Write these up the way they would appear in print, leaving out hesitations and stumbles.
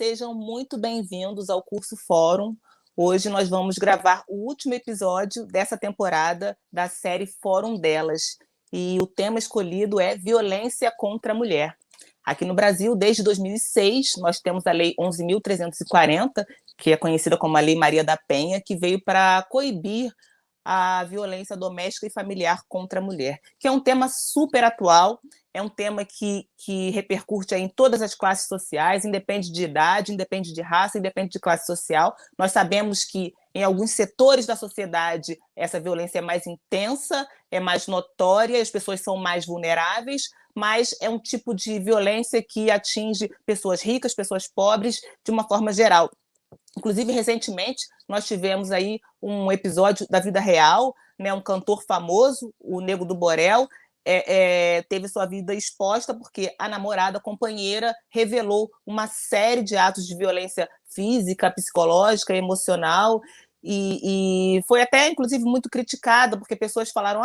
sejam muito bem-vindos ao curso Fórum. Hoje nós vamos gravar o último episódio dessa temporada da série Fórum Delas. E o tema escolhido é violência contra a mulher. Aqui no Brasil, desde 2006, nós temos a Lei 11.340, que é conhecida como a Lei Maria da Penha, que veio para coibir a violência doméstica e familiar contra a mulher, que é um tema super atual, é um tema que repercute em todas as classes sociais, independe de idade, independe de raça, independe de classe social. Nós sabemos que em alguns setores da sociedade essa violência é mais intensa, é mais notória, as pessoas são mais vulneráveis, mas é um tipo de violência que atinge pessoas ricas, pessoas pobres, de uma forma geral. Inclusive, recentemente, nós tivemos aí um episódio da vida real, né, um cantor famoso, o Nego do Borel, teve sua vida exposta porque a namorada, a companheira, revelou uma série de atos de violência física, psicológica, emocional, e foi até, inclusive, muito criticada, porque pessoas falaram,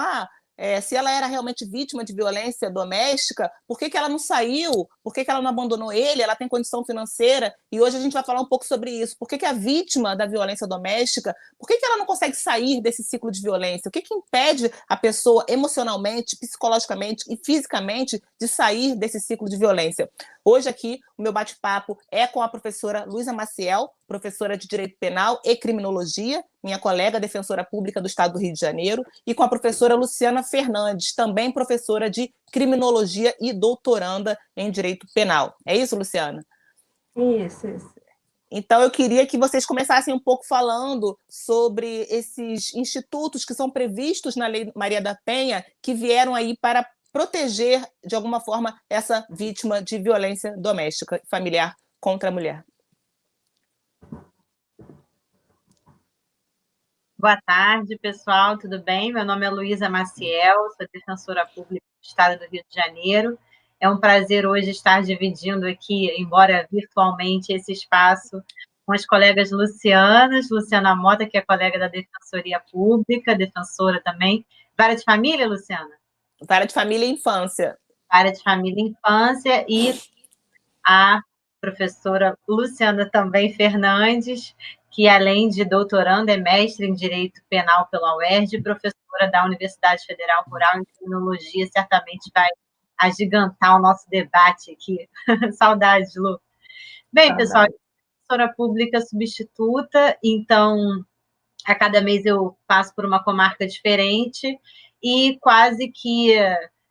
se ela era realmente vítima de violência doméstica, por que ela não saiu? Por que ela não abandonou ele? Ela tem condição financeira? E hoje a gente vai falar um pouco sobre isso. Por que a vítima da violência doméstica, por que ela não consegue sair desse ciclo de violência? O que impede a pessoa emocionalmente, psicologicamente e fisicamente de sair desse ciclo de violência? Hoje aqui, o meu bate-papo é com a professora Luísa Maciel, professora de Direito Penal e Criminologia, minha colega defensora pública do Estado do Rio de Janeiro, e com a professora Luciana Fernandes, também professora de Criminologia e doutoranda em Direito Penal. É isso, Luciana? Isso. Então, eu queria que vocês começassem um pouco falando sobre esses institutos que são previstos na Lei Maria da Penha, que vieram aí para proteger, de alguma forma, essa vítima de violência doméstica e familiar contra a mulher. Boa tarde, pessoal, tudo bem? Meu nome é Luísa Maciel, sou defensora pública do Estado do Rio de Janeiro. É um prazer hoje estar dividindo aqui, embora virtualmente, esse espaço com as colegas Luciana Mota, que é colega da Defensoria Pública, defensora também. Vara de Família, Luciana? Vara de Família e Infância. Vara de Família e Infância, e a professora Luciana também Fernandes, que além de doutoranda, é mestre em Direito Penal pela UERJ e professora da Universidade Federal Rural em Criminologia, certamente vai agigantar o nosso debate aqui. Saudades, Lu. Bem, pessoal, eu sou professora pública substituta, então a cada mês eu passo por uma comarca diferente e quase que,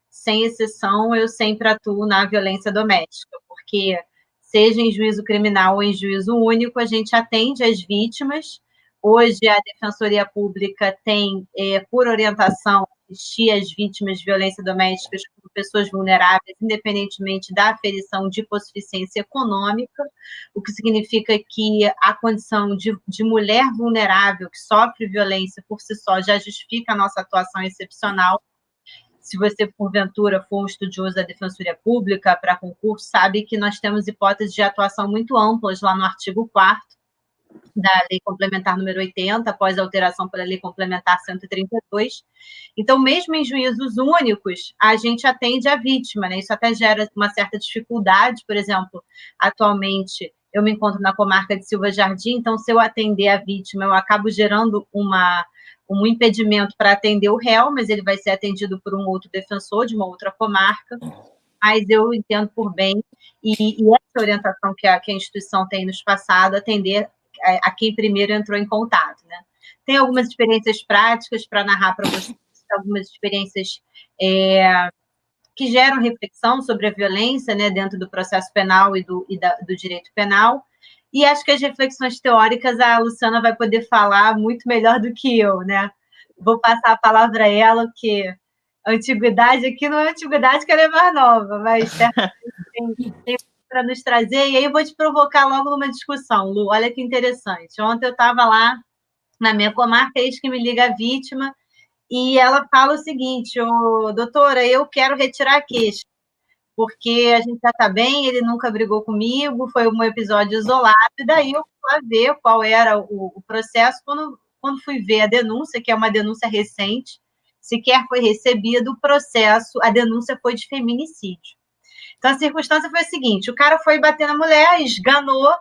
sem exceção, eu sempre atuo na violência doméstica, porque seja em juízo criminal ou em juízo único, a gente atende as vítimas. Hoje, a Defensoria Pública tem, por orientação, assistir as vítimas de violência doméstica como pessoas vulneráveis, independentemente da aferição de hipossuficiência econômica, o que significa que a condição de mulher vulnerável que sofre violência por si só já justifica a nossa atuação excepcional. Se você, porventura, for um estudioso da Defensoria Pública para concurso, sabe que nós temos hipóteses de atuação muito amplas lá no artigo 4º da Lei Complementar número 80, após a alteração pela Lei Complementar 132. Então, mesmo em juízos únicos, a gente atende a vítima, né? Isso até gera uma certa dificuldade. Por exemplo, atualmente, eu me encontro na comarca de Silva Jardim, então, se eu atender a vítima, eu acabo gerando um impedimento para atender o réu, mas ele vai ser atendido por um outro defensor de uma outra comarca. Mas eu entendo por bem, e essa orientação que a instituição tem nos passado, atender a quem primeiro entrou em contato, né? Tem algumas experiências práticas para narrar para vocês, algumas experiências que geram reflexão sobre a violência, né, dentro do processo penal e do direito penal, e acho que as reflexões teóricas a Luciana vai poder falar muito melhor do que eu, né? Vou passar a palavra a ela, porque a antiguidade aqui não é antiguidade, que ela é mais nova, mas certamente tem para nos trazer, e aí eu vou te provocar logo numa discussão, Lu. Olha que interessante. Ontem eu estava lá na minha comarca, eis que me liga a vítima, e ela fala o seguinte: doutora, eu quero retirar a queixa, porque a gente já está bem, ele nunca brigou comigo, foi um episódio isolado, e daí eu fui lá ver qual era o processo. Quando fui ver a denúncia, que é uma denúncia recente, sequer foi recebido o processo, a denúncia foi de feminicídio. Então, a circunstância foi a seguinte: o cara foi bater na mulher, esganou,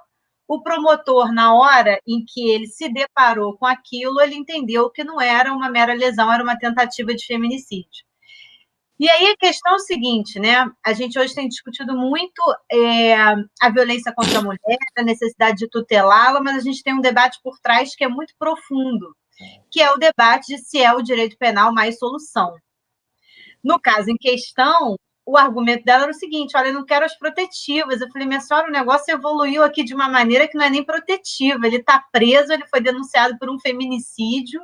o promotor, na hora em que ele se deparou com aquilo, ele entendeu que não era uma mera lesão, era uma tentativa de feminicídio. E aí a questão é o seguinte, né? A gente hoje tem discutido muito a violência contra a mulher, a necessidade de tutelá-la, mas a gente tem um debate por trás que é muito profundo, que é o debate de se é o direito penal mais solução. No caso em questão, o argumento dela era o seguinte: olha, eu não quero as protetivas. Eu falei, minha senhora, o negócio evoluiu aqui de uma maneira que não é nem protetiva. Ele está preso, ele foi denunciado por um feminicídio.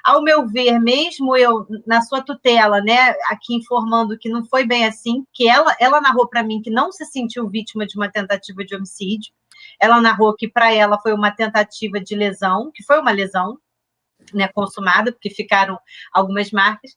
Ao meu ver, mesmo eu, na sua tutela, né, aqui informando que não foi bem assim, que ela narrou para mim que não se sentiu vítima de uma tentativa de homicídio. Ela narrou que para ela foi uma tentativa de lesão, que foi uma lesão, né, consumada, porque ficaram algumas marcas.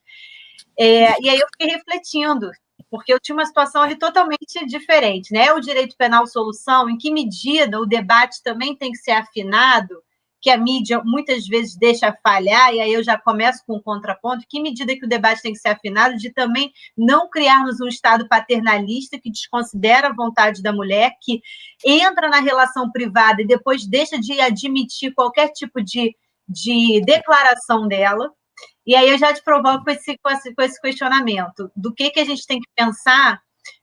E aí eu fiquei refletindo, porque eu tinha uma situação ali totalmente diferente, né? O direito penal solução, em que medida o debate também tem que ser afinado, que a mídia muitas vezes deixa falhar, e aí eu já começo com um contraponto, que medida que o debate tem que ser afinado de também não criarmos um Estado paternalista que desconsidera a vontade da mulher, que entra na relação privada e depois deixa de admitir qualquer tipo de declaração dela. E aí eu já te provoco com esse questionamento do que a gente tem que pensar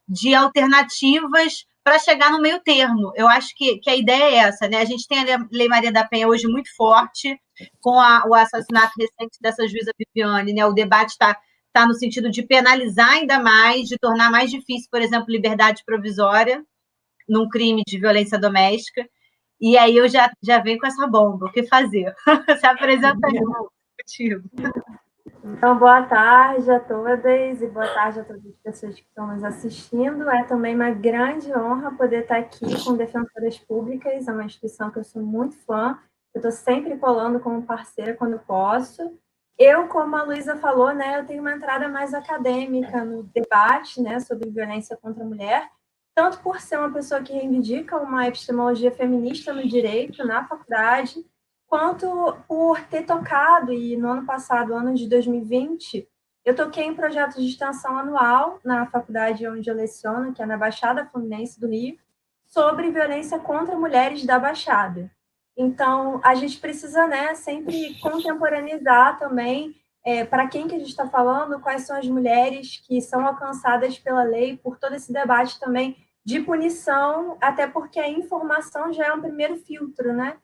de alternativas para chegar no meio termo. Eu acho que a ideia é essa, né? A gente tem a Lei Maria da Penha hoje muito forte, com o assassinato recente dessa juíza Viviane, né? O debate está no sentido de penalizar ainda mais, de tornar mais difícil, por exemplo, liberdade provisória num crime de violência doméstica. E aí eu já venho com essa bomba. O que fazer? Se apresenta aí, contigo. Então, boa tarde a todas e boa tarde a todas as pessoas que estão nos assistindo. É também uma grande honra poder estar aqui com Defensoras Públicas, é uma instituição que eu sou muito fã, eu estou sempre colando como parceira quando posso. Eu, como a Luísa falou, né, eu tenho uma entrada mais acadêmica no debate, né, sobre violência contra a mulher, tanto por ser uma pessoa que reivindica uma epistemologia feminista no direito, na faculdade, quanto por ter tocado, e no ano passado, ano de 2020, eu toquei em projeto de extensão anual na faculdade onde eu leciono, que é na Baixada Fluminense do Rio, sobre violência contra mulheres da Baixada. Então, a gente precisa, né, sempre contemporaneizar também para quem que a gente está falando, quais são as mulheres que são alcançadas pela lei, por todo esse debate também de punição, até porque a informação já é um primeiro filtro, né?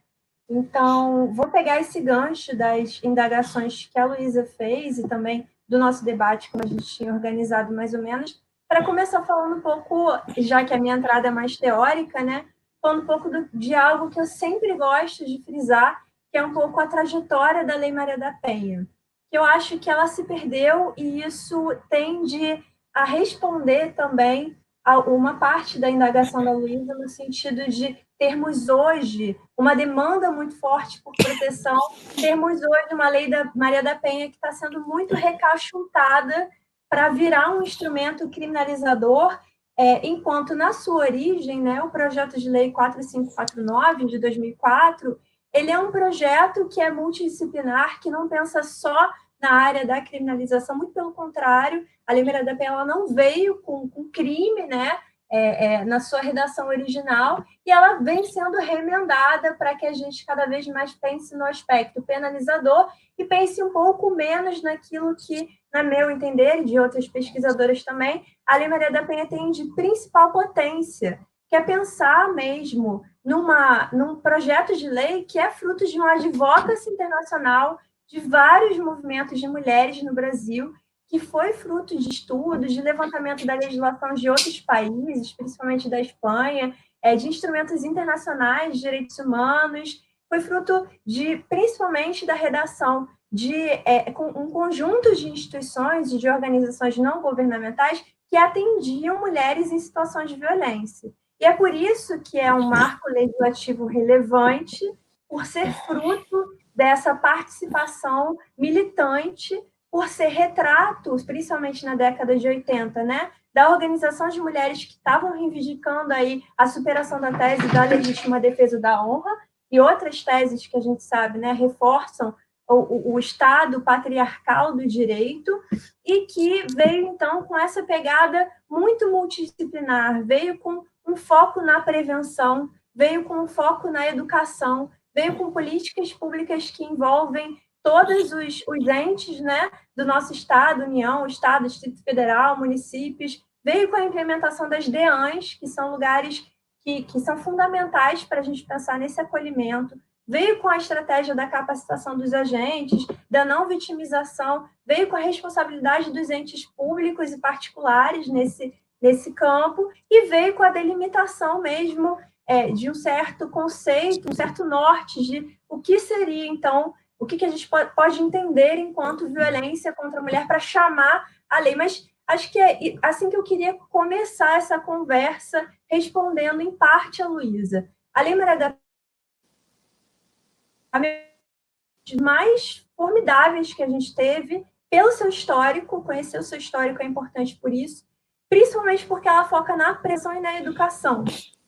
Então, vou pegar esse gancho das indagações que a Luísa fez e também do nosso debate, como a gente tinha organizado mais ou menos, para começar falando um pouco, já que a minha entrada é mais teórica, né? Falando um pouco de algo que eu sempre gosto de frisar, que é um pouco a trajetória da Lei Maria da Penha. Que eu acho que ela se perdeu e isso tende a responder também a uma parte da indagação da Luísa no sentido de termos hoje uma demanda muito forte por proteção, termos hoje uma lei da Maria da Penha que está sendo muito recachutada para virar um instrumento criminalizador, enquanto na sua origem, né, o projeto de lei 4549 de 2004, ele é um projeto que é multidisciplinar, que não pensa só na área da criminalização, muito pelo contrário, a Lei Maria da Penha ela não veio com crime, né, na sua redação original, e ela vem sendo remendada para que a gente cada vez mais pense no aspecto penalizador e pense um pouco menos naquilo que, na meu entender, e de outras pesquisadoras também, a Lei Maria da Penha tem de principal potência, que é pensar mesmo num projeto de lei que é fruto de uma advocacy internacional de vários movimentos de mulheres no Brasil, que foi fruto de estudos, de levantamento da legislação de outros países, principalmente da Espanha, de instrumentos internacionais de direitos humanos, foi fruto principalmente da redação de um conjunto de instituições e de organizações não governamentais que atendiam mulheres em situações de violência. E é por isso que é um marco legislativo relevante, por ser fruto dessa participação militante, por ser retratos, principalmente na década de 80, né, da organização de mulheres que estavam reivindicando aí a superação da tese da legítima defesa da honra e outras teses que a gente sabe, né, reforçam o Estado patriarcal do direito, e que veio, então, com essa pegada muito multidisciplinar, veio com um foco na prevenção veio com um foco na educação, veio com políticas públicas que envolvem todos os entes, né, do nosso Estado, União, Estado, Distrito Federal, municípios, veio com a implementação das DEANs, que são lugares que são fundamentais para a gente pensar nesse acolhimento, veio com a estratégia da capacitação dos agentes, da não vitimização, veio com a responsabilidade dos entes públicos e particulares nesse campo, e veio com a delimitação mesmo de um certo conceito, um certo norte de o que seria, então, o que a gente pode entender enquanto violência contra a mulher para chamar a lei. Mas acho que é assim que eu queria começar essa conversa, respondendo em parte a Luísa. A Lei Maria da Penha mais formidáveis que a gente teve, pelo seu histórico, conhecer o seu histórico é importante por isso, principalmente porque ela foca na prevenção e na educação.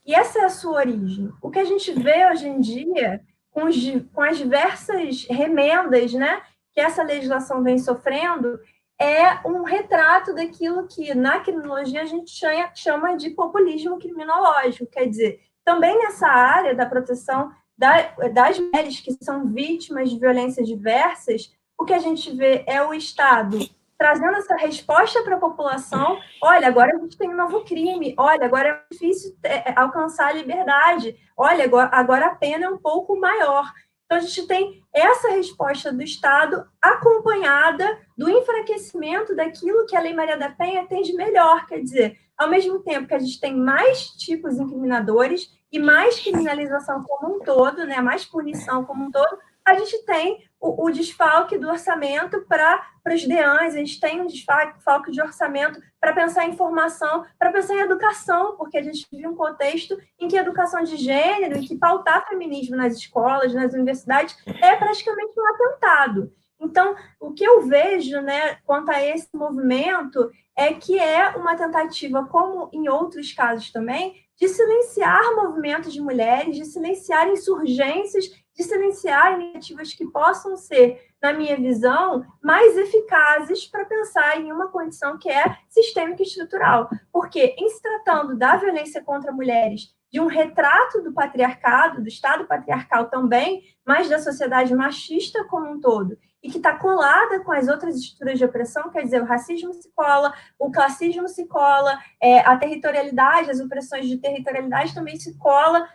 E essa é a sua origem. O que a gente vê hoje em dia, com as diversas remendas, né, que essa legislação vem sofrendo, é um retrato daquilo que, na criminologia, a gente chama de populismo criminológico. Quer dizer, também nessa área da proteção das mulheres que são vítimas de violências diversas, o que a gente vê é o Estado trazendo essa resposta para a população. Olha, agora a gente tem um novo crime. Olha, agora é difícil alcançar a liberdade. Olha, agora a pena é um pouco maior. Então, a gente tem essa resposta do Estado acompanhada do enfraquecimento daquilo que a Lei Maria da Penha tem de melhor. Quer dizer, ao mesmo tempo que a gente tem mais tipos incriminadores e mais criminalização como um todo, né, mais punição como um todo, a gente tem o desfalque do orçamento para os DEANs, a gente tem um desfalque de orçamento para pensar em formação, para pensar em educação, porque a gente vive um contexto em que a educação de gênero, em que pautar feminismo nas escolas, nas universidades, é praticamente um atentado. Então, o que eu vejo, né, quanto a esse movimento é que é uma tentativa, como em outros casos também, de silenciar movimentos de mulheres, de silenciar insurgências, de silenciar iniciativas que possam ser, na minha visão, mais eficazes para pensar em uma condição que é sistêmica e estrutural. Porque, em se tratando da violência contra mulheres, de um retrato do patriarcado, do Estado patriarcal também, mas da sociedade machista como um todo, e que está colada com as outras estruturas de opressão, quer dizer, o racismo se cola, o classismo se cola, a territorialidade, as opressões de territorialidade também se cola,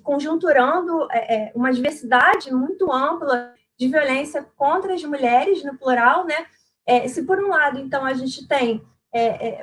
conjunturando uma diversidade muito ampla de violência contra as mulheres, no plural, né? Se por um lado, então, a gente tem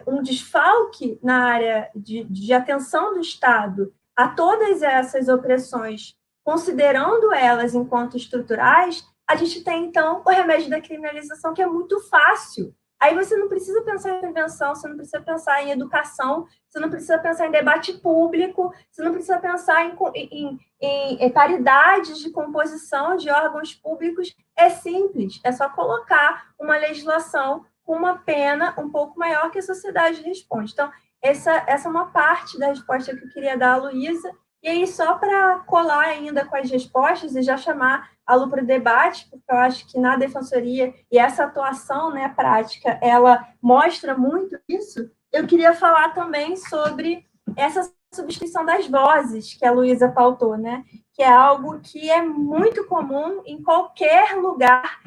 um desfalque na área de atenção do Estado a todas essas opressões, considerando elas enquanto estruturais, a gente tem, então, o remédio da criminalização, que é muito fácil. Aí você não precisa pensar em prevenção, você não precisa pensar em educação, você não precisa pensar em debate público, você não precisa pensar em paridades de composição de órgãos públicos. É simples, é só colocar uma legislação com uma pena um pouco maior que a sociedade responde. Então, essa é uma parte da resposta que eu queria dar à Luísa. E aí, só para colar ainda com as respostas e já chamar a Lu para o debate, porque eu acho que na defensoria e essa atuação, né, prática, ela mostra muito isso, eu queria falar também sobre essa substituição das vozes que a Luísa pautou, né, que é algo que é muito comum em qualquer lugar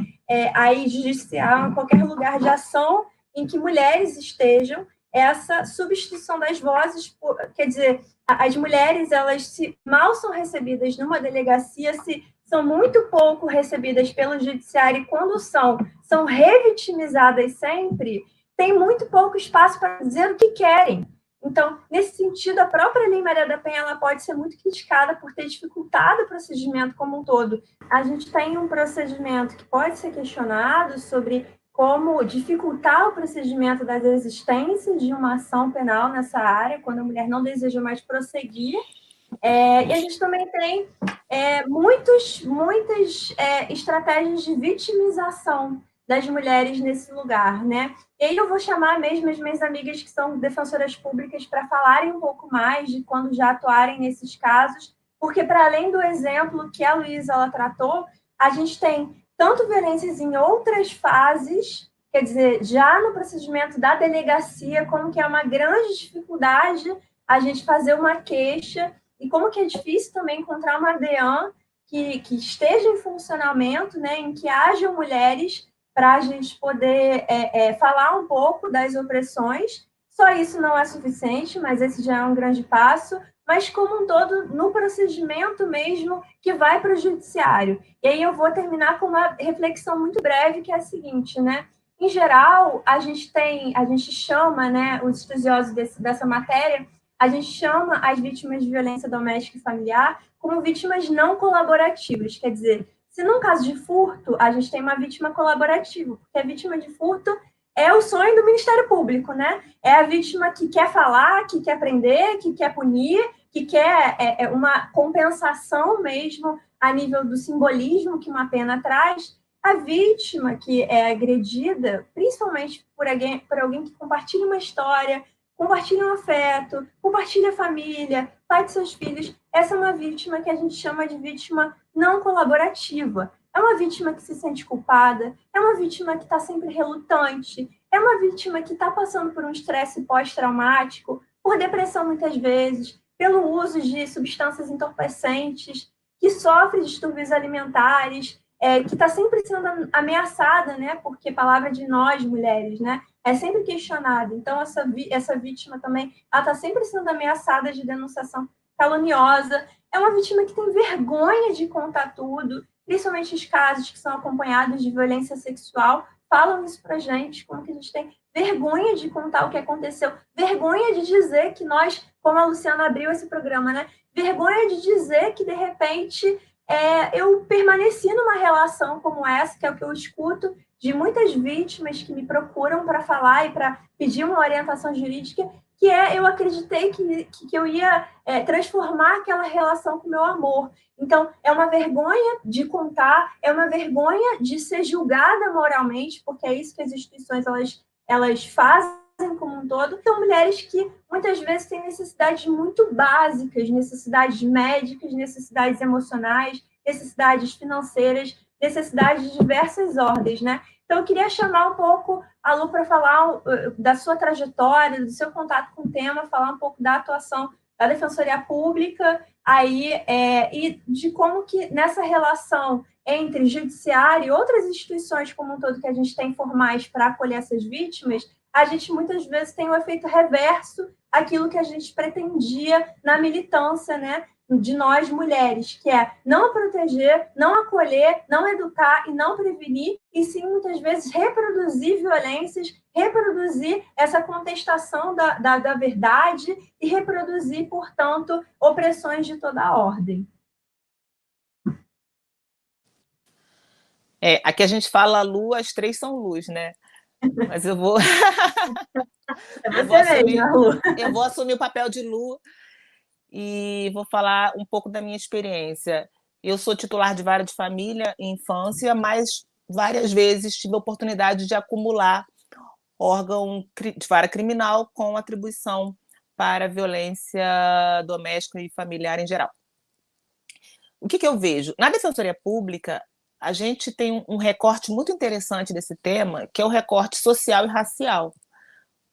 aí judicial, em qualquer lugar de ação em que mulheres estejam, essa substituição das vozes, quer dizer, as mulheres, elas mal são recebidas numa delegacia, são muito pouco recebidas pelo judiciário, e quando são revitimizadas sempre, tem muito pouco espaço para dizer o que querem. Então, nesse sentido, a própria Lei Maria da Penha ela pode ser muito criticada por ter dificultado o procedimento como um todo. A gente tem um procedimento que pode ser questionado sobre como dificultar o procedimento das existências de uma ação penal nessa área, quando a mulher não deseja mais prosseguir. E a gente também tem muitas estratégias de vitimização das mulheres nesse lugar, né? E aí eu vou chamar mesmo as minhas amigas que são defensoras públicas para falarem um pouco mais de quando já atuarem nesses casos, porque para além do exemplo que a Luísa ela tratou, a gente tem tanto violências em outras fases, quer dizer, já no procedimento da delegacia, como que é uma grande dificuldade a gente fazer uma queixa e como que é difícil também encontrar uma DEAN que esteja em funcionamento, né, em que hajam mulheres para a gente poder falar um pouco das opressões. Só isso não é suficiente, mas esse já é um grande passo, mas como um todo, no procedimento mesmo que vai para o judiciário. E aí eu vou terminar com uma reflexão muito breve, que é a seguinte, né? Em geral, a gente chama, né, os estudiosos dessa matéria, a gente chama as vítimas de violência doméstica e familiar como vítimas não colaborativas. Quer dizer, se num caso de furto, a gente tem uma vítima colaborativa, porque a vítima de furto é o sonho do Ministério Público, né? É a vítima que quer falar, que quer prender, que quer punir, que quer uma compensação mesmo a nível do simbolismo que uma pena traz. A vítima que é agredida, principalmente por alguém que compartilha uma história, compartilha um afeto, compartilha a família, pai de seus filhos, essa é uma vítima que a gente chama de vítima não colaborativa. É uma vítima que se sente culpada, é uma vítima que está sempre relutante, é uma vítima que está passando por um estresse pós-traumático, por depressão muitas vezes, pelo uso de substâncias entorpecentes, que sofre distúrbios alimentares, que está sempre sendo ameaçada, né? Porque a palavra de nós, mulheres, né? É sempre questionada. Então, essa vítima também, ela está sempre sendo ameaçada de denunciação caluniosa. É uma vítima que tem vergonha de contar tudo, principalmente os casos que são acompanhados de violência sexual, falam isso pra gente, como que a gente tem vergonha de contar o que aconteceu, vergonha de dizer que nós, como a Luciana abriu esse programa, né? Vergonha de dizer que, de repente, eu permaneci numa relação como essa, que é o que eu escuto de muitas vítimas que me procuram para falar e para pedir uma orientação jurídica, que eu acreditei que eu ia transformar aquela relação com o meu amor. Então, é uma vergonha de contar, é uma vergonha de ser julgada moralmente, porque é isso que as instituições elas fazem como um todo. São mulheres que muitas vezes têm necessidades muito básicas, necessidades médicas, necessidades emocionais, necessidades financeiras, necessidades de diversas ordens, né? Então, eu queria chamar um pouco a Lu para falar da sua trajetória, do seu contato com o tema, falar um pouco da atuação da Defensoria Pública, e de como que nessa relação entre judiciário e outras instituições como um todo que a gente tem formais para acolher essas vítimas, a gente muitas vezes tem um efeito reverso àquilo que a gente pretendia na militância, né, de nós mulheres, que é não proteger, não acolher, não educar e não prevenir, e sim, muitas vezes, reproduzir violências, reproduzir essa contestação da verdade e reproduzir, portanto, opressões de toda a ordem. Aqui a gente fala Lu, as três são luz, né? Mas eu vou... eu vou assumir o papel de Lu e vou falar um pouco da minha experiência. Eu sou titular de vara de família e infância, mas várias vezes tive a oportunidade de acumular órgão de vara criminal com atribuição para violência doméstica e familiar em geral. O que eu vejo? Na Defensoria Pública, a gente tem um recorte muito interessante desse tema, que é o recorte social e racial,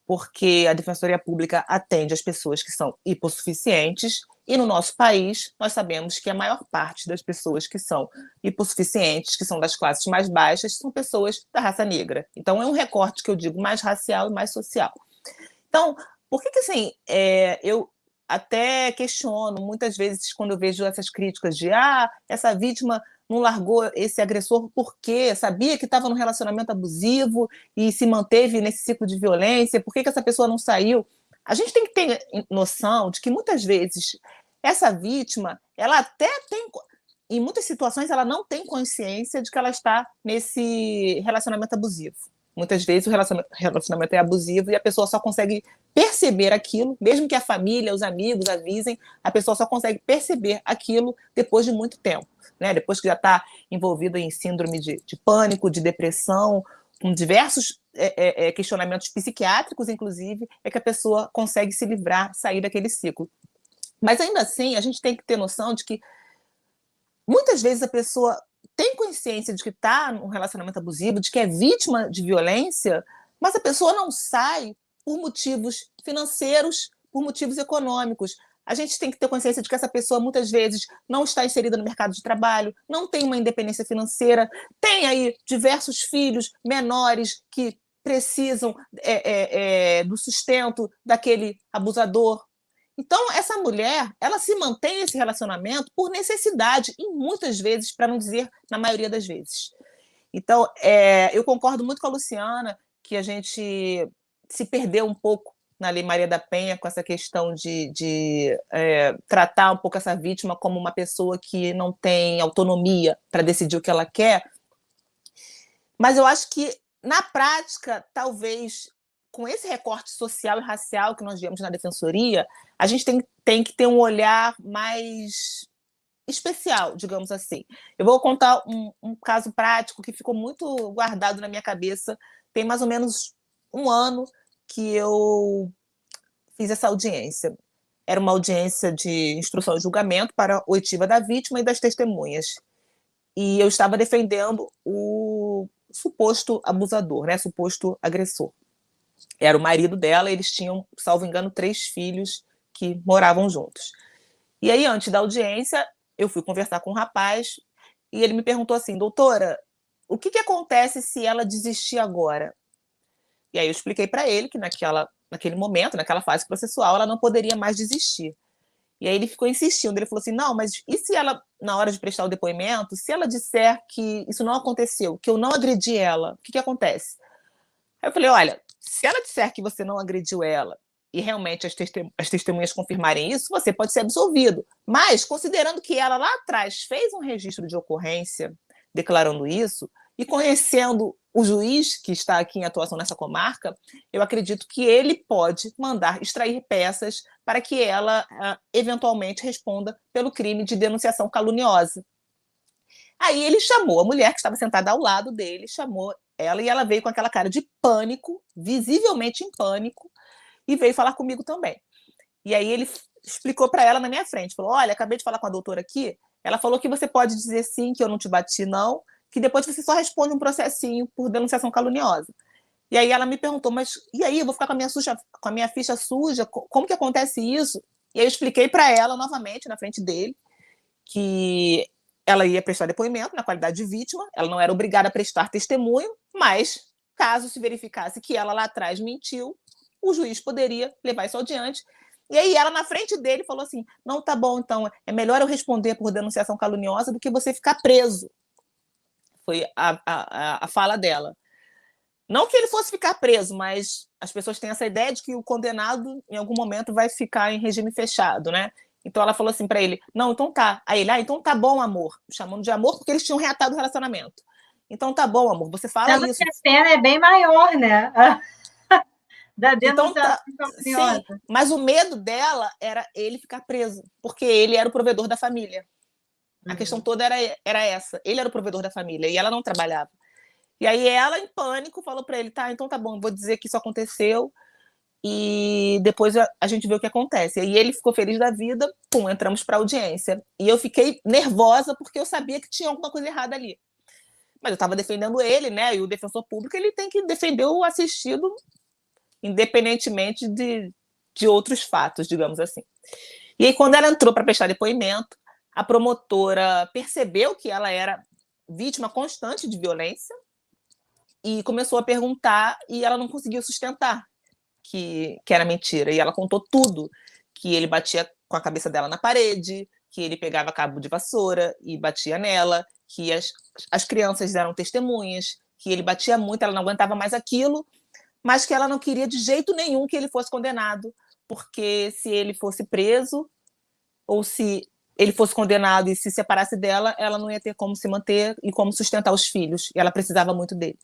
porque a Defensoria Pública atende as pessoas que são hipossuficientes, e no nosso país nós sabemos que a maior parte das pessoas que são hipossuficientes, que são das classes mais baixas, são pessoas da raça negra. Então é um recorte que eu digo mais racial e mais social. Então, por que assim, eu até questiono muitas vezes quando eu vejo essas críticas de essa vítima não largou esse agressor porque sabia que estava num relacionamento abusivo e se manteve nesse ciclo de violência, por que essa pessoa não saiu? A gente tem que ter noção de que muitas vezes essa vítima, ela até tem, em muitas situações, ela não tem consciência de que ela está nesse relacionamento abusivo. Muitas vezes o relacionamento é abusivo e a pessoa só consegue perceber aquilo, mesmo que a família, os amigos avisem, a pessoa só consegue perceber aquilo depois de muito tempo, né? Depois que já está envolvida em síndrome de pânico, de depressão, com diversos questionamentos psiquiátricos, inclusive, é que a pessoa consegue se livrar, sair daquele ciclo. Mas ainda assim, a gente tem que ter noção de que muitas vezes a pessoa tem consciência de que está num relacionamento abusivo, de que é vítima de violência, mas a pessoa não sai por motivos financeiros, por motivos econômicos. A gente tem que ter consciência de que essa pessoa, muitas vezes, não está inserida no mercado de trabalho, não tem uma independência financeira, tem aí diversos filhos menores que precisam do sustento daquele abusador. Então, essa mulher, ela se mantém nesse relacionamento por necessidade, e muitas vezes, para não dizer na maioria das vezes. Então, eu concordo muito com a Luciana que a gente se perdeu um pouco na Lei Maria da Penha com essa questão de tratar um pouco essa vítima como uma pessoa que não tem autonomia para decidir o que ela quer. Mas eu acho que, na prática, talvez, com esse recorte social e racial que nós vemos na Defensoria, a gente tem que ter um olhar mais especial, digamos assim. Eu vou contar um caso prático que ficou muito guardado na minha cabeça. Tem mais ou menos um ano que eu fiz essa audiência. Era uma audiência de instrução e julgamento para oitiva da vítima e das testemunhas. E eu estava defendendo o suposto abusador, né? Suposto agressor. Era o marido dela, eles tinham, salvo engano, 3 filhos que moravam juntos. E aí, antes da audiência, eu fui conversar com o rapaz e ele me perguntou assim: doutora, o que acontece se ela desistir agora? E aí eu expliquei para ele que naquele momento, naquela fase processual, ela não poderia mais desistir. E aí ele ficou insistindo, ele falou assim: não, mas e se ela, na hora de prestar o depoimento, se ela disser que isso não aconteceu, que eu não agredi ela, o que acontece? Aí eu falei: olha, se ela disser que você não agrediu ela e realmente as testemunhas confirmarem isso, você pode ser absolvido. Mas, considerando que ela lá atrás fez um registro de ocorrência declarando isso, e conhecendo o juiz que está aqui em atuação nessa comarca, eu acredito que ele pode mandar extrair peças para que ela eventualmente responda pelo crime de denunciação caluniosa. Aí ele chamou a mulher que estava sentada ao lado dele, chamou ela, e ela veio com aquela cara de pânico, visivelmente em pânico, e veio falar comigo também. E aí ele explicou para ela na minha frente, falou: olha, acabei de falar com a doutora aqui, ela falou que você pode dizer sim, que eu não te bati, não, que depois você só responde um processinho por denunciação caluniosa. E aí ela me perguntou: mas e aí, eu vou ficar com a minha ficha suja? Como que acontece isso? E aí eu expliquei para ela novamente, na frente dele, que ela ia prestar depoimento na qualidade de vítima, ela não era obrigada a prestar testemunho, mas caso se verificasse que ela lá atrás mentiu, o juiz poderia levar isso adiante. E aí ela, na frente dele, falou assim: não, tá bom, então é melhor eu responder por denunciação caluniosa do que você ficar preso. Foi a fala dela. Não que ele fosse ficar preso, mas as pessoas têm essa ideia de que o condenado, em algum momento, vai ficar em regime fechado, né? Então ela falou assim para ele: não, então tá. Aí ele: então tá bom, amor. Chamando de amor porque eles tinham reatado o relacionamento. Então tá bom, amor, você fala Sendo isso. Que a pena é bem maior, né? Da denunciação caluniosa. Sim, mas o medo dela era ele ficar preso, porque ele era o provedor da família. A questão toda era essa. Ele era o provedor da família e ela não trabalhava. E aí ela, em pânico, falou para ele: tá, então tá bom, vou dizer que isso aconteceu e depois a gente vê o que acontece. E aí ele ficou feliz da vida, pum, entramos para a audiência. E eu fiquei nervosa porque eu sabia que tinha alguma coisa errada ali. Mas eu estava defendendo ele, né? E o defensor público, ele tem que defender o assistido independentemente de outros fatos, digamos assim. E aí, quando ela entrou para prestar depoimento, a promotora percebeu que ela era vítima constante de violência e começou a perguntar, e ela não conseguiu sustentar que era mentira. E ela contou tudo, que ele batia com a cabeça dela na parede, que ele pegava cabo de vassoura e batia nela, que as crianças eram testemunhas, que ele batia muito, ela não aguentava mais aquilo, mas que ela não queria de jeito nenhum que ele fosse condenado, porque se ele fosse preso, ou se ele fosse condenado e se separasse dela, ela não ia ter como se manter e como sustentar os filhos, e ela precisava muito dele.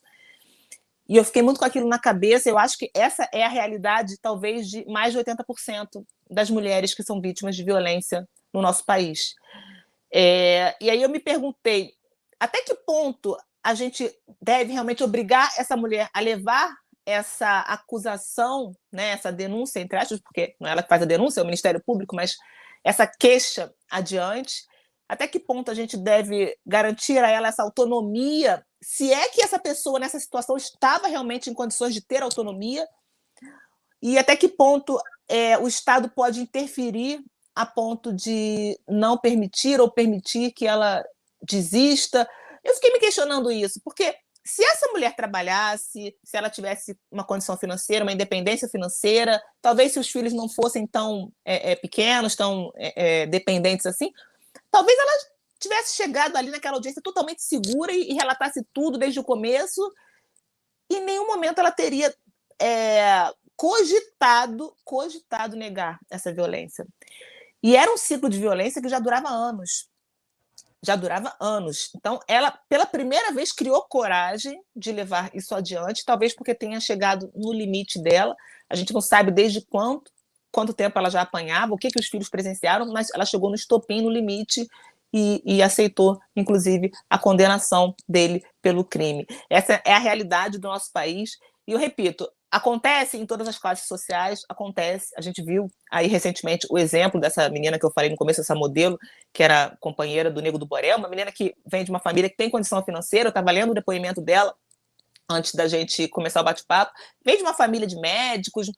E eu fiquei muito com aquilo na cabeça. Eu acho que essa é a realidade, talvez, de mais de 80% das mulheres que são vítimas de violência no nosso país. E aí eu me perguntei, até que ponto a gente deve realmente obrigar essa mulher a levar essa acusação, né, essa denúncia, entre aspas, porque não é ela que faz a denúncia, é o Ministério Público, mas essa queixa adiante, até que ponto a gente deve garantir a ela essa autonomia, se é que essa pessoa nessa situação estava realmente em condições de ter autonomia, e até que ponto o Estado pode interferir a ponto de não permitir ou permitir que ela desista? Eu fiquei me questionando isso, porque se essa mulher trabalhasse, se ela tivesse uma condição financeira, uma independência financeira, talvez se os filhos não fossem tão pequenos, tão dependentes assim, talvez ela tivesse chegado ali naquela audiência totalmente segura e relatasse tudo desde o começo, e em nenhum momento ela teria cogitado negar essa violência. E era um ciclo de violência que já durava anos. Então, ela, pela primeira vez, criou coragem de levar isso adiante, talvez porque tenha chegado no limite dela. A gente não sabe desde quanto tempo ela já apanhava, o que os filhos presenciaram, mas ela chegou no estopim, no limite, e aceitou, inclusive, a condenação dele pelo crime. Essa é a realidade do nosso país. E eu repito, acontece em todas as classes sociais, acontece. A gente viu aí recentemente o exemplo dessa menina que eu falei no começo, essa modelo, que era companheira do Nego do Borel, uma menina que vem de uma família que tem condição financeira. Eu estava lendo o depoimento dela antes da gente começar o bate-papo. Vem de uma família de médicos,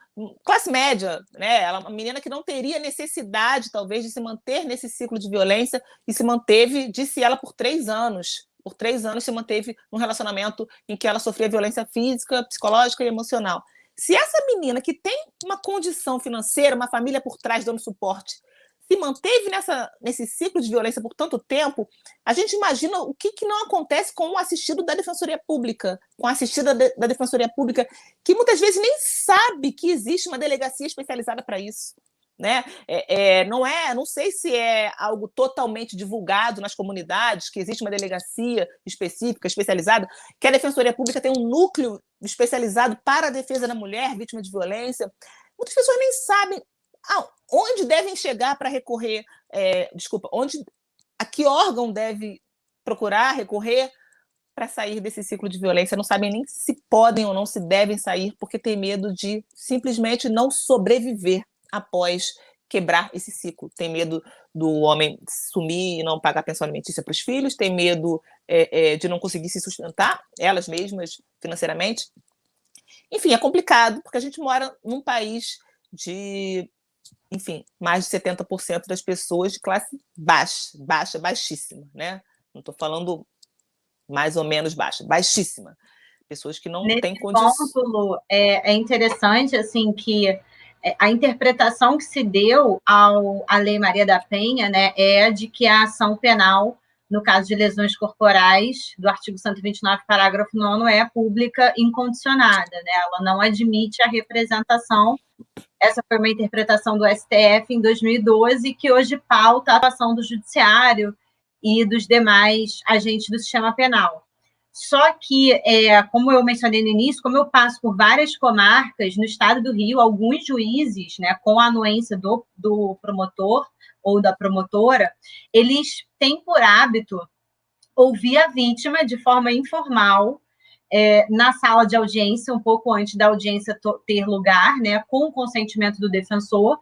classe média, né? Ela é uma menina que não teria necessidade, talvez, de se manter nesse ciclo de violência, e se manteve, disse ela, por 3 anos. Por 3 anos se manteve num relacionamento em que ela sofria violência física, psicológica e emocional. Se essa menina, que tem uma condição financeira, uma família por trás dando suporte, se manteve nesse ciclo de violência por tanto tempo, a gente imagina o que não acontece com o assistido da Defensoria Pública, com a assistida da Defensoria Pública, que muitas vezes nem sabe que existe uma delegacia especializada para isso. Né? Não sei se é algo totalmente divulgado nas comunidades, que existe uma delegacia específica, especializada, que a Defensoria Pública tem um núcleo especializado para a defesa da mulher vítima de violência. Muitas pessoas nem sabem onde devem chegar para recorrer, a que órgão deve procurar, recorrer para sair desse ciclo de violência. Não sabem nem se podem ou não, se devem sair, porque tem medo de simplesmente não sobreviver após quebrar esse ciclo. Tem medo do homem sumir e não pagar pensão alimentícia para os filhos, tem medo de não conseguir se sustentar, elas mesmas, financeiramente. Enfim, é complicado, porque a gente mora num país de, enfim, mais de 70% das pessoas de classe baixa, baixíssima, né? Não estou falando mais ou menos baixa, baixíssima. Pessoas que não têm condições. Lu, é interessante, assim, que a interpretação que se deu à Lei Maria da Penha, né, é de que a ação penal, no caso de lesões corporais, do artigo 129, parágrafo 9º, é pública incondicionada, né? Ela não admite a representação. Essa foi uma interpretação do STF em 2012, que hoje pauta a atuação do judiciário e dos demais agentes do sistema penal. Só que, como eu mencionei no início, como eu passo por várias comarcas no estado do Rio, alguns juízes, né, com a anuência do promotor ou da promotora, eles têm por hábito ouvir a vítima de forma informal, na sala de audiência, um pouco antes da audiência ter lugar, né, com o consentimento do defensor,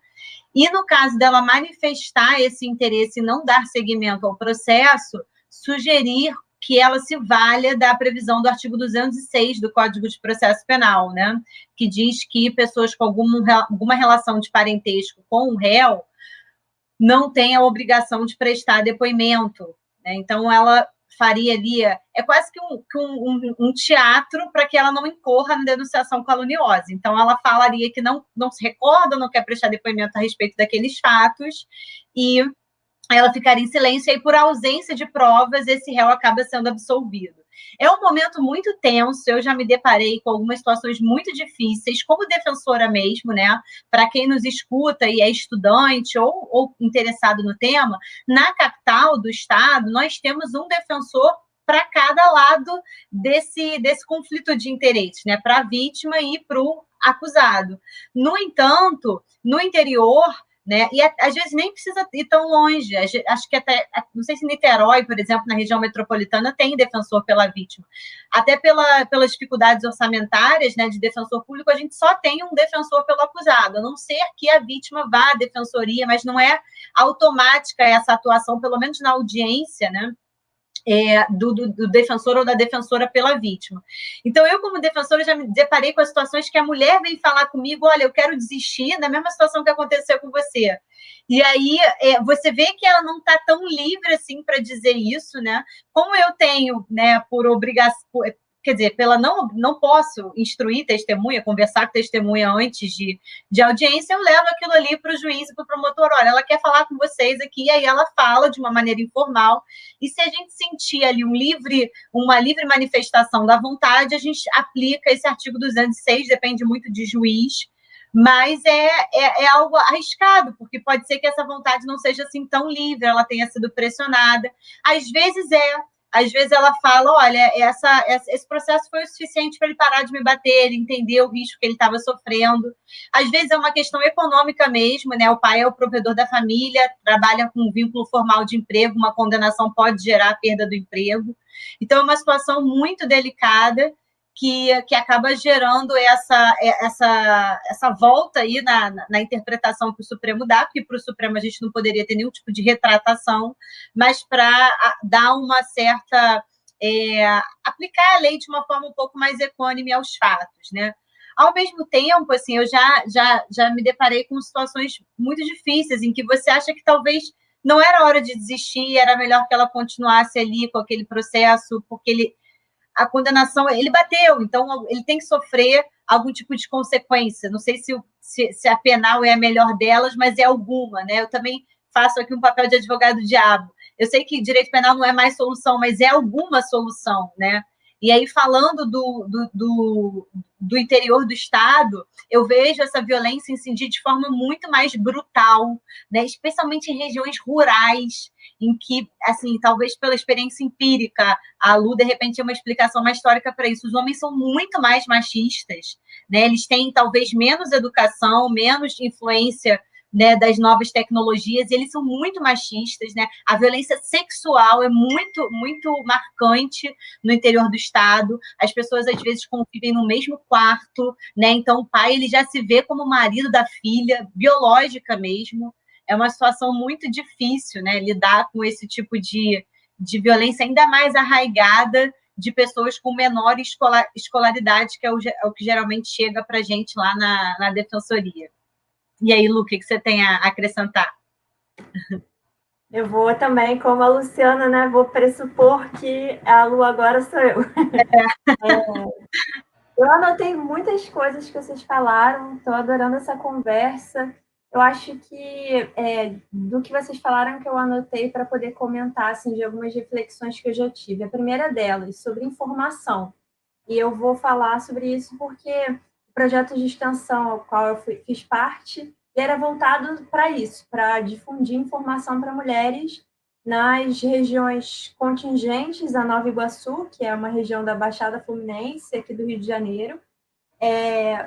e no caso dela manifestar esse interesse e não dar seguimento ao processo, sugerir que ela se valha da previsão do artigo 206 do Código de Processo Penal, né, que diz que pessoas com alguma relação de parentesco com o réu não têm a obrigação de prestar depoimento, né? Então, ela faria ali, quase que um teatro para que ela não incorra na denunciação caluniosa. Então, ela falaria que não se recorda, não quer prestar depoimento a respeito daqueles fatos, e ela ficaria em silêncio, e aí, por ausência de provas, esse réu acaba sendo absolvido. É um momento muito tenso, eu já me deparei com algumas situações muito difíceis, como defensora mesmo, né? Para quem nos escuta e é estudante ou interessado no tema, na capital do estado, nós temos um defensor para cada lado desse conflito de interesses, né? Para a vítima e para o acusado. No entanto, no interior, né? E às vezes nem precisa ir tão longe. Acho que até, não sei se Niterói, por exemplo, na região metropolitana, tem defensor pela vítima. Até pelas dificuldades orçamentárias, né, de defensor público, a gente só tem um defensor pelo acusado, a não ser que a vítima vá à defensoria, mas não é automática essa atuação, pelo menos na audiência, né? do defensor ou da defensora pela vítima. Então, eu, como defensora, já me deparei com as situações que a mulher vem falar comigo, olha, eu quero desistir da mesma situação que aconteceu com você. E aí, você vê que ela não está tão livre assim para dizer isso, né? Como eu tenho, né, por obrigação, quer dizer, não posso instruir testemunha, conversar com testemunha antes de audiência, eu levo aquilo ali para o juiz e para o promotor, olha, ela quer falar com vocês aqui, e aí ela fala de uma maneira informal, e se a gente sentir ali uma livre manifestação da vontade, a gente aplica esse artigo 206, depende muito de juiz, mas é algo arriscado, porque pode ser que essa vontade não seja assim tão livre, ela tenha sido pressionada, às vezes ela fala, olha, esse processo foi o suficiente para ele parar de me bater, ele entender o risco que ele estava sofrendo. Às vezes é uma questão econômica mesmo, né? O pai é o provedor da família, trabalha com um vínculo formal de emprego, uma condenação pode gerar a perda do emprego. Então, é uma situação muito delicada que acaba gerando essa volta aí na interpretação que o Supremo dá, porque para o Supremo a gente não poderia ter nenhum tipo de retratação, mas para dar uma certa... aplicar a lei de uma forma um pouco mais equânime aos fatos, né? Ao mesmo tempo, assim, eu já me deparei com situações muito difíceis, em que você acha que talvez não era hora de desistir, era melhor que ela continuasse ali com aquele processo, porque a condenação, ele bateu, então ele tem que sofrer algum tipo de consequência. Não sei se a penal é a melhor delas, mas é alguma, né? Eu também faço aqui um papel de advogado do diabo. Eu sei que direito penal não é mais solução, mas é alguma solução, né? E aí, falando do interior do Estado, eu vejo essa violência incidir de forma muito mais brutal, né? Especialmente em regiões rurais, em que, assim, talvez pela experiência empírica, a Lu, de repente, é uma explicação mais histórica para isso. Os homens são muito mais machistas, né? Eles têm, talvez, menos educação, menos influência, né, das novas tecnologias, e eles são muito machistas, né? A violência sexual é muito, muito marcante no interior do Estado. As pessoas, às vezes, convivem no mesmo quarto, né? Então, o pai, ele já se vê como marido da filha, biológica mesmo. É uma situação muito difícil, né? Lidar com esse tipo de violência ainda mais arraigada de pessoas com menor escolaridade, que é o que geralmente chega para a gente lá na defensoria. E aí, Lu, o que você tem a acrescentar? Eu vou também, como a Luciana, né? Vou pressupor que a Lu agora sou eu. Eu anotei muitas coisas que vocês falaram, estou adorando essa conversa. Eu acho que do que vocês falaram que eu anotei para poder comentar assim, de algumas reflexões que eu já tive. A primeira delas, sobre informação. E eu vou falar sobre isso porque o projeto de extensão ao qual eu fiz parte era voltado para isso, para difundir informação para mulheres nas regiões contingentes a Nova Iguaçu, que é uma região da Baixada Fluminense, aqui do Rio de Janeiro,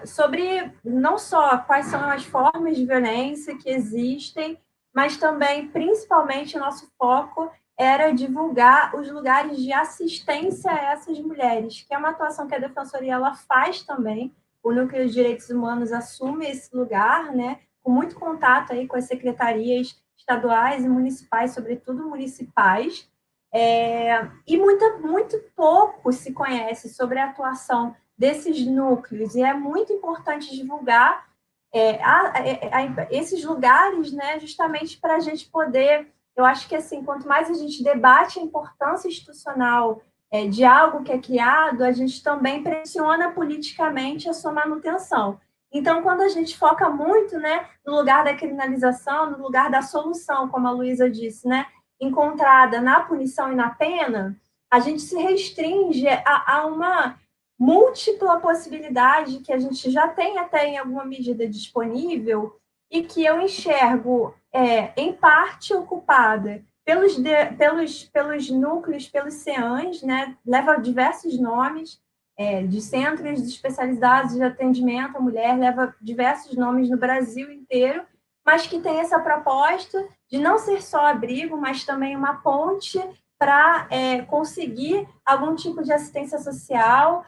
sobre não só quais são as formas de violência que existem, mas também, principalmente, o nosso foco era divulgar os lugares de assistência a essas mulheres, que é uma atuação que a Defensoria ela faz também. O Núcleo de Direitos Humanos assume esse lugar, né, com muito contato aí com as secretarias estaduais e municipais, sobretudo municipais, e muito pouco se conhece sobre a atuação desses núcleos, e é muito importante divulgar esses lugares, né, justamente para a gente poder, eu acho que assim, quanto mais a gente debate a importância institucional de algo que é criado, a gente também pressiona politicamente a sua manutenção. Então, quando a gente foca muito, né, no lugar da criminalização, no lugar da solução, como a Luísa disse, né, encontrada na punição e na pena, a gente se restringe a uma múltipla possibilidade que a gente já tem até em alguma medida disponível e que eu enxergo, em parte, ocupada pelos núcleos, pelos CEANs, né, leva diversos nomes, de centros especializados de atendimento à mulher, leva diversos nomes no Brasil inteiro, mas que tem essa proposta de não ser só abrigo, mas também uma ponte para conseguir algum tipo de assistência social,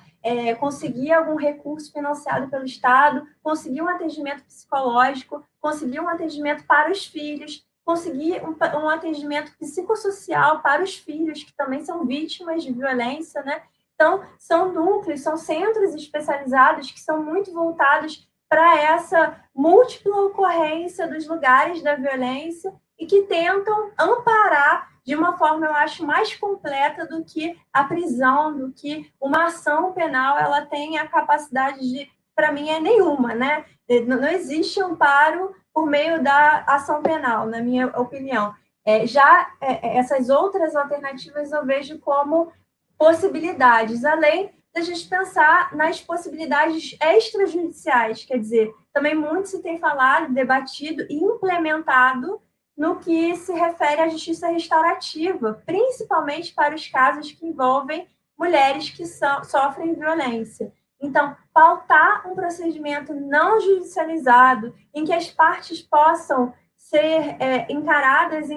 conseguir algum recurso financiado pelo Estado, conseguir um atendimento psicológico, conseguir um atendimento para os filhos, conseguir um atendimento psicossocial para os filhos, que também são vítimas de violência, né? Então, são núcleos, são centros especializados que são muito voltados para essa múltipla ocorrência dos lugares da violência e que tentam amparar de uma forma, eu acho, mais completa do que a prisão, do que uma ação penal, ela tem a capacidade de, para mim, é nenhuma, né? Não existe amparo por meio da ação penal, na minha opinião. Essas outras alternativas eu vejo como possibilidades, além da gente pensar nas possibilidades extrajudiciais, quer dizer, também muito se tem falado, debatido e implementado no que se refere à justiça restaurativa, principalmente para os casos que envolvem mulheres que sofrem violência. Então, pautar um procedimento não judicializado, em que as partes possam ser encaradas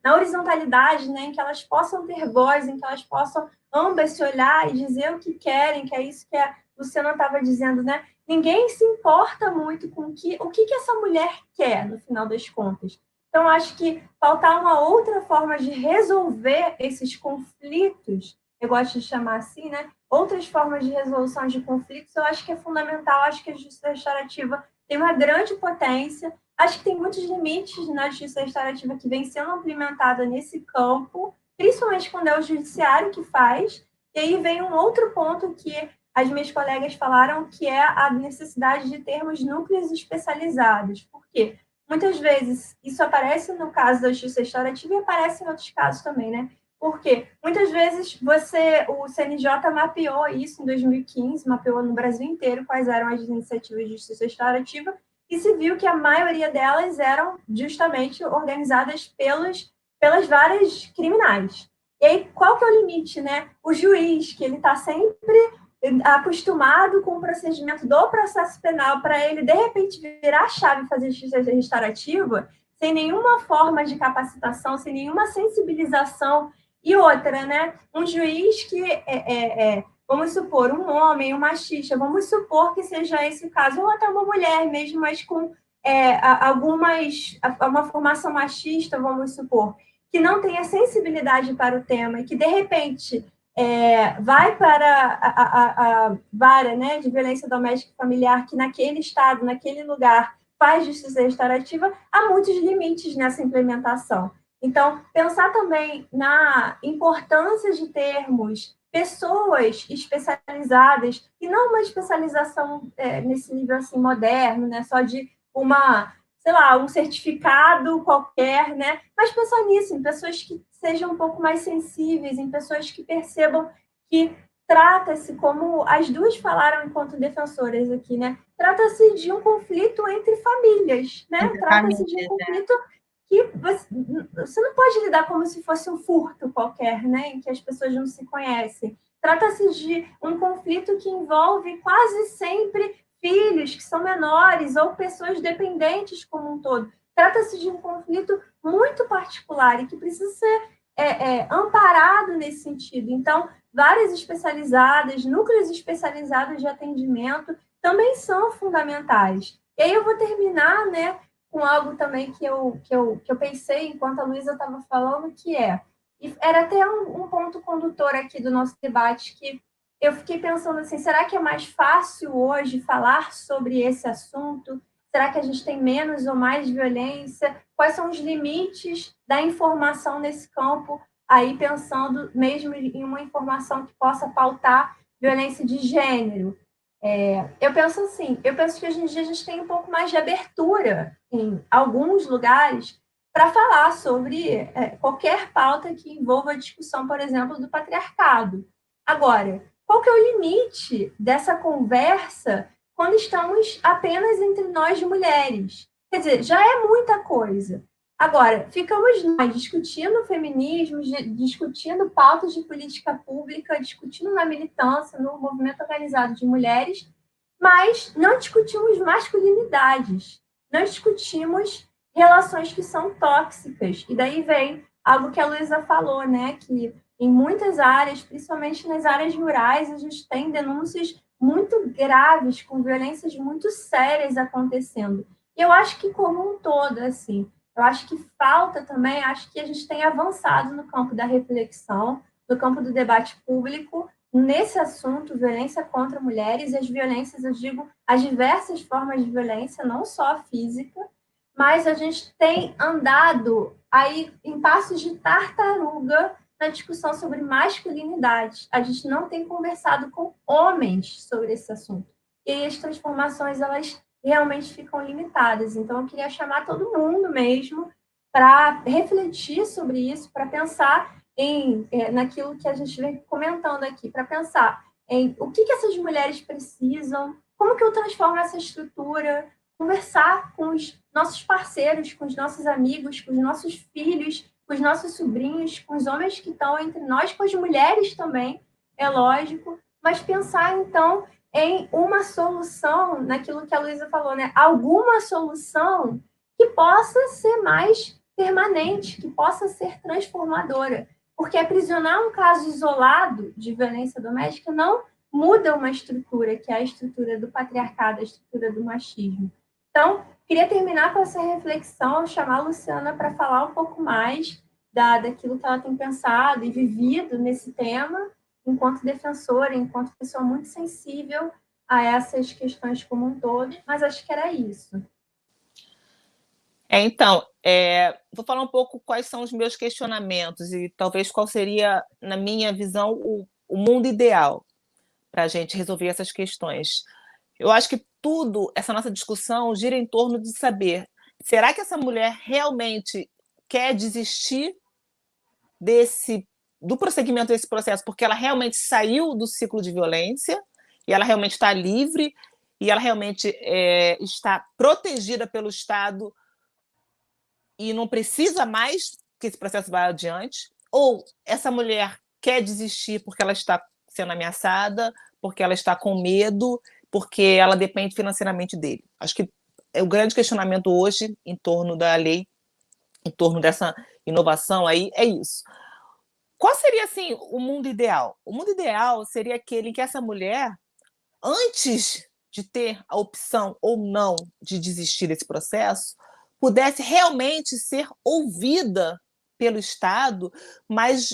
na horizontalidade, né, em que elas possam ter voz, em que elas possam ambas se olhar e dizer o que querem, que é isso que a Luciana estava dizendo, né? Ninguém se importa muito com o que essa mulher quer, no final das contas. Então, acho que faltar uma outra forma de resolver esses conflitos, eu gosto de chamar assim, né? Outras formas de resolução de conflitos, eu acho que é fundamental, acho que a justiça restaurativa tem uma grande potência, acho que tem muitos limites na justiça restaurativa que vem sendo implementada nesse campo, principalmente quando é o judiciário que faz, e aí vem um outro ponto que as minhas colegas falaram, que é a necessidade de termos núcleos especializados. Por quê? Muitas vezes isso aparece no caso da justiça restaurativa e aparece em outros casos também, né? Porque muitas vezes o CNJ mapeou isso em 2015, mapeou no Brasil inteiro quais eram as iniciativas de justiça restaurativa e se viu que a maioria delas eram justamente organizadas pelas várias criminais. E aí, qual que é o limite, né? O juiz, que ele está sempre acostumado com o procedimento do processo penal, para ele, de repente, virar a chave e fazer justiça restaurativa, sem nenhuma forma de capacitação, sem nenhuma sensibilização. E outra, né? Um juiz que vamos supor, um homem, um machista, vamos supor que seja esse o caso, ou até uma mulher mesmo, mas com uma formação machista, vamos supor, que não tenha sensibilidade para o tema e que, de repente, vai para a vara, né, de violência doméstica e familiar, que naquele estado, naquele lugar, faz justiça restaurativa, há muitos limites nessa implementação. Então, pensar também na importância de termos pessoas especializadas, e não uma especialização nesse nível assim moderno, né, só de um certificado qualquer, né, mas pensar nisso, em pessoas que sejam um pouco mais sensíveis, em pessoas que percebam que trata-se, como as duas falaram enquanto defensoras aqui, né, trata-se de um conflito entre famílias, né, trata-se de um conflito que você não pode lidar como se fosse um furto qualquer, né, em que as pessoas não se conhecem. Trata-se de um conflito que envolve quase sempre filhos que são menores ou pessoas dependentes como um todo. Trata-se de um conflito muito particular e que precisa ser amparado nesse sentido. Então, várias especializadas, núcleos especializados de atendimento também são fundamentais. E aí eu vou terminar, né, com algo também que eu pensei enquanto a Luísa estava falando, que e era até um ponto condutor aqui do nosso debate, que eu fiquei pensando assim, será que é mais fácil hoje falar sobre esse assunto? Será que a gente tem menos ou mais violência? Quais são os limites da informação nesse campo? Aí pensando mesmo em uma informação que possa pautar violência de gênero. Eu penso assim, eu penso que hoje em dia a gente tem um pouco mais de abertura em alguns lugares para falar sobre qualquer pauta que envolva a discussão, por exemplo, do patriarcado. Agora, qual que é o limite dessa conversa quando estamos apenas entre nós mulheres? Quer dizer, já é muita coisa. Agora, ficamos nós discutindo feminismo, discutindo pautas de política pública, discutindo na militância, no movimento organizado de mulheres, mas não discutimos masculinidades, não discutimos relações que são tóxicas. E daí vem algo que a Luísa falou, né? Que em muitas áreas, principalmente nas áreas rurais, a gente tem denúncias muito graves, com violências muito sérias acontecendo. E eu acho que como um todo, assim, Eu acho que falta também, acho que a gente tem avançado no campo da reflexão, no campo do debate público, nesse assunto, violência contra mulheres, e as violências, eu digo, as diversas formas de violência, não só a física, mas a gente tem andado aí em passos de tartaruga na discussão sobre masculinidade. A gente não tem conversado com homens sobre esse assunto. E aí as transformações, elas realmente ficam limitadas. Então, eu queria chamar todo mundo mesmo para refletir sobre isso, para pensar naquilo que a gente vem comentando aqui, para pensar em o que essas mulheres precisam, como que eu transformo essa estrutura, conversar com os nossos parceiros, com os nossos amigos, com os nossos filhos, com os nossos sobrinhos, com os homens que estão entre nós, com as mulheres também, é lógico, mas pensar, então, em uma solução, naquilo que a Luísa falou, né? Alguma solução que possa ser mais permanente, que possa ser transformadora. Porque aprisionar um caso isolado de violência doméstica não muda uma estrutura, que é a estrutura do patriarcado, a estrutura do machismo. Então, queria terminar com essa reflexão, chamar a Luciana para falar um pouco mais daquilo que ela tem pensado e vivido nesse tema, enquanto defensora, enquanto pessoa muito sensível a essas questões como um todo, mas acho que era isso. Então, vou falar um pouco quais são os meus questionamentos e talvez qual seria, na minha visão, o mundo ideal para a gente resolver essas questões. Eu acho que essa nossa discussão gira em torno de saber, será que essa mulher realmente quer desistir do prosseguimento desse processo porque ela realmente saiu do ciclo de violência e ela realmente está livre e ela realmente está protegida pelo Estado e não precisa mais que esse processo vá adiante, ou essa mulher quer desistir porque ela está sendo ameaçada, porque ela está com medo, porque ela depende financeiramente dele. Acho que o grande questionamento hoje em torno da lei, em torno dessa inovação aí, é isso. Qual seria, assim, o mundo ideal? O mundo ideal seria aquele em que essa mulher, antes de ter a opção ou não de desistir desse processo, pudesse realmente ser ouvida pelo Estado, mas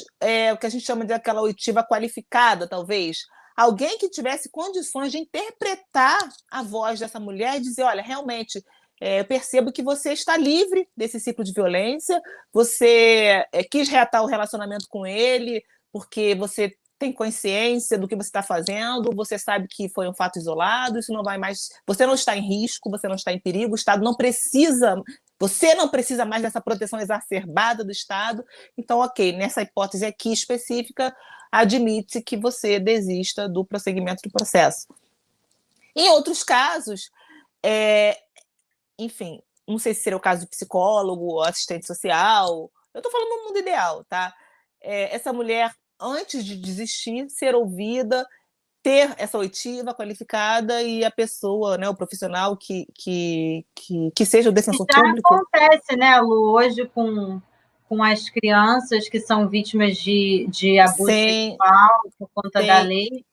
o que a gente chama de aquela oitiva qualificada, talvez. Alguém que tivesse condições de interpretar a voz dessa mulher e dizer, olha, realmente, eu percebo que você está livre desse ciclo de violência, você quis reatar o relacionamento com ele porque você tem consciência do que você está fazendo, você sabe que foi um fato isolado, isso não vai mais, você não está em risco, você não está em perigo, o Estado não precisa, você não precisa mais dessa proteção exacerbada do Estado, então, ok, nessa hipótese aqui específica, admite que você desista do prosseguimento do processo. Em outros casos, enfim, não sei se seria o caso de psicólogo, assistente social, eu estou falando no mundo ideal, tá? Essa mulher, antes de desistir, ser ouvida, ter essa oitiva qualificada e a pessoa, né, o profissional que seja o defensor público. Acontece, né, Lu, hoje com as crianças que são vítimas de abuso sexual por conta da lei,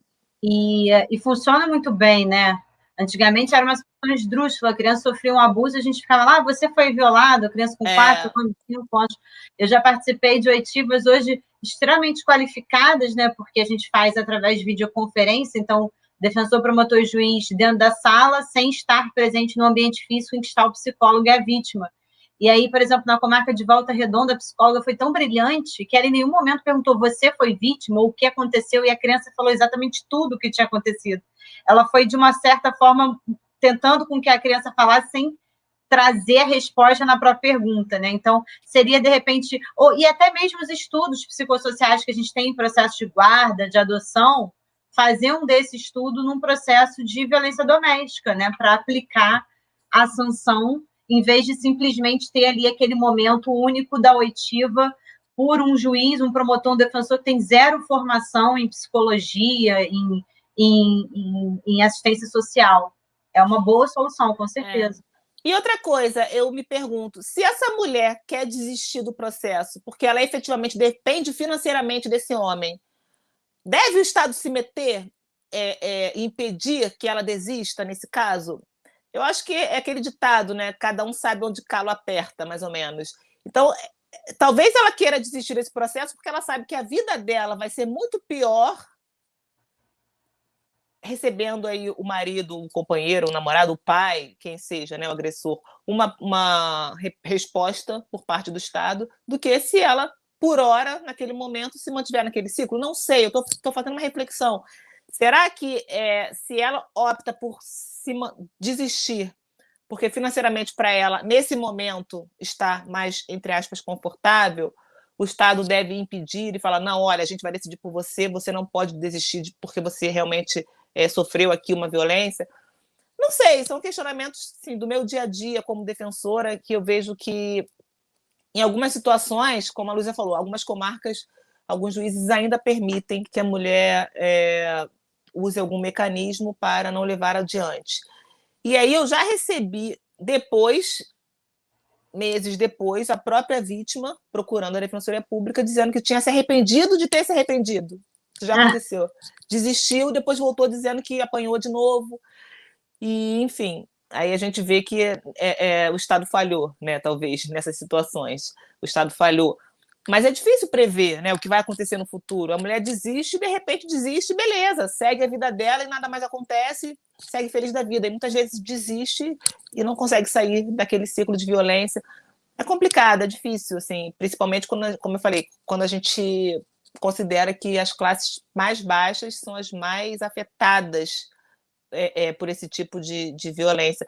e funciona muito bem, né? Antigamente era uma situação esdrúxula, a criança sofria um abuso, a gente ficava lá, você foi violado, a criança com 4, 5 anos. Eu já participei de oitivas hoje extremamente qualificadas, né? Porque a gente faz através de videoconferência, então defensor, promotor e juiz dentro da sala, sem estar presente no ambiente físico em que está o psicólogo e a vítima. E aí, por exemplo, na comarca de Volta Redonda, a psicóloga foi tão brilhante que ela em nenhum momento perguntou, você foi vítima ou o que aconteceu? E a criança falou exatamente tudo o que tinha acontecido. Ela foi, de uma certa forma, tentando com que a criança falasse sem trazer a resposta na própria pergunta, né? Então, seria, de repente... e até mesmo os estudos psicossociais que a gente tem em processo de guarda, de adoção, fazer um desse estudo num processo de violência doméstica, né? Para aplicar a sanção, em vez de simplesmente ter ali aquele momento único da oitiva por um juiz, um promotor, um defensor que tem zero formação em psicologia, em assistência social. É uma boa solução, com certeza. E outra coisa, eu me pergunto, se essa mulher quer desistir do processo porque ela efetivamente depende financeiramente desse homem, deve o Estado se meter e impedir que ela desista nesse caso? Eu acho que é aquele ditado, né? Cada um sabe onde calo aperta, mais ou menos. Então, talvez ela queira desistir desse processo porque ela sabe que a vida dela vai ser muito pior recebendo aí o marido, o companheiro, o namorado, o pai, quem seja, né, o agressor, uma resposta por parte do Estado, do que se ela, por hora, naquele momento, se mantiver naquele ciclo. Não sei, eu estou fazendo uma reflexão. Será que se ela opta por desistir, porque financeiramente para ela, nesse momento, está mais, entre aspas, confortável, o Estado deve impedir e falar, não, olha, a gente vai decidir por você, você não pode desistir porque você realmente sofreu aqui uma violência? Não sei, são questionamentos assim, do meu dia a dia como defensora, que eu vejo que, em algumas situações, como a Luísa falou, algumas comarcas, alguns juízes ainda permitem que a mulher use algum mecanismo para não levar adiante. E aí eu já recebi, meses depois, a própria vítima procurando a Defensoria Pública, dizendo que tinha se arrependido de ter se arrependido. Isso já aconteceu. Desistiu, depois voltou dizendo que apanhou de novo. E, enfim, aí a gente vê que o Estado falhou, né, talvez, nessas situações. O Estado falhou. Mas é difícil prever, né, o que vai acontecer no futuro. A mulher desiste, de repente desiste, beleza, segue a vida dela e nada mais acontece, segue feliz da vida. E muitas vezes desiste e não consegue sair daquele ciclo de violência. É complicado, é difícil, assim, principalmente quando, como eu falei, quando a gente considera que as classes mais baixas são as mais afetadas por esse tipo de violência.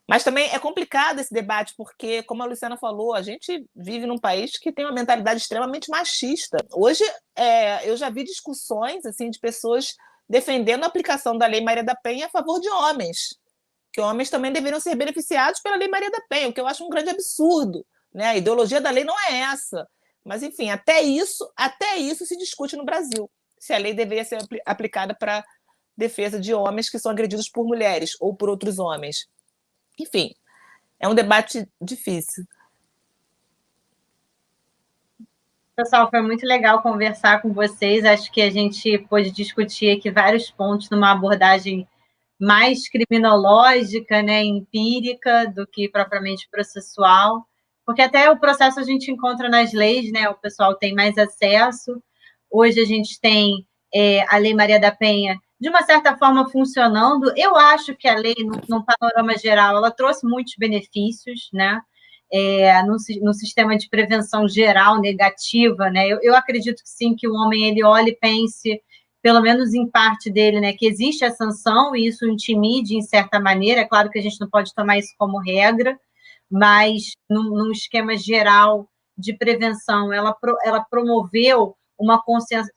Mas também é complicado esse debate, porque, como a Luciana falou, a gente vive num país que tem uma mentalidade extremamente machista. Hoje, eu já vi discussões assim, de pessoas defendendo a aplicação da Lei Maria da Penha a favor de homens, que homens também deveriam ser beneficiados pela Lei Maria da Penha, o que eu acho um grande absurdo. Né? A ideologia da lei não é essa. Mas, enfim, até isso se discute no Brasil, se a lei deveria ser aplicada para defesa de homens que são agredidos por mulheres ou por outros homens. Enfim, é um debate difícil. Pessoal, foi muito legal conversar com vocês. Acho que a gente pôde discutir aqui vários pontos numa abordagem mais criminológica, né, empírica, do que propriamente processual. Porque até o processo a gente encontra nas leis, né? O pessoal tem mais acesso. Hoje a gente tem a Lei Maria da Penha, de uma certa forma, funcionando. Eu acho que a lei, no panorama geral, ela trouxe muitos benefícios, né? No sistema de prevenção geral negativa, né? Eu acredito que sim, que o homem ele olhe e pense, pelo menos em parte dele, né, que existe a sanção e isso intimide em certa maneira. É claro que a gente não pode tomar isso como regra, mas num esquema geral de prevenção, ela promoveu uma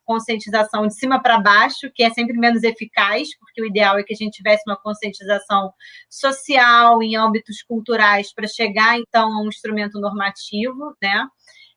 conscientização de cima para baixo, que é sempre menos eficaz, porque o ideal é que a gente tivesse uma conscientização social em âmbitos culturais para chegar, então, a um instrumento normativo, né?